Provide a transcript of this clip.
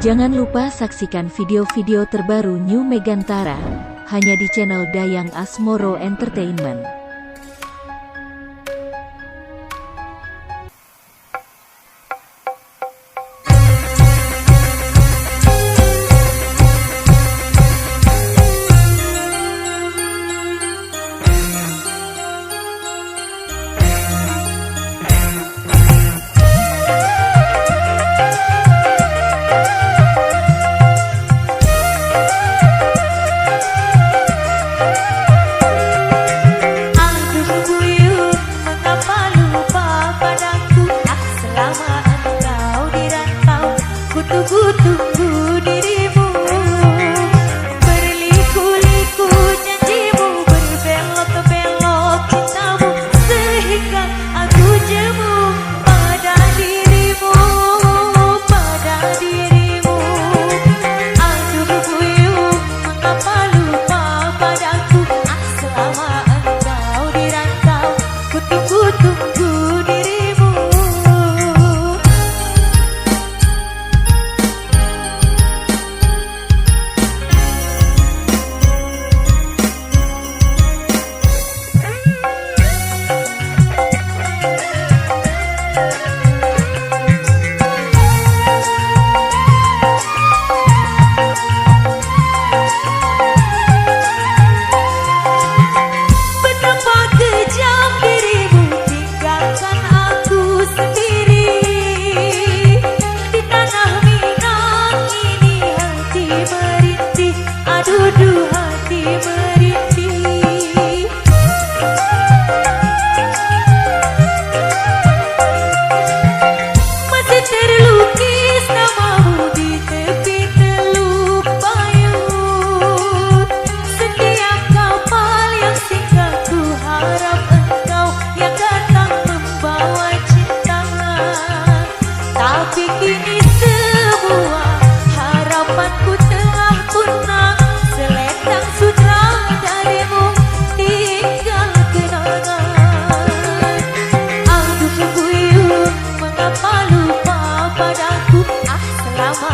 Jangan lupa saksikan video-video terbaru New Megantara, hanya di channel Dayang Asmoro Entertainment. Tunggu dirimu, berliku-liku janjimu, berbelok-belok cintamu, sehingga aku jemu pada dirimu, pada dirimu. Aduh buyung, mengapa lupa padaku? Selama engkau di rantau, ku tunggu dirimu. Aduh hati merintih, masih terlukis namamu di tepi Teluk Payung. Setiap kapal yang singgah ku harap engkau yang datang membawa cinta. Tapi kini semua harapanku telah punah. Seletang sutra darimu tinggal kenangan. Aduh buyung, mengapa lupa padaku? Selama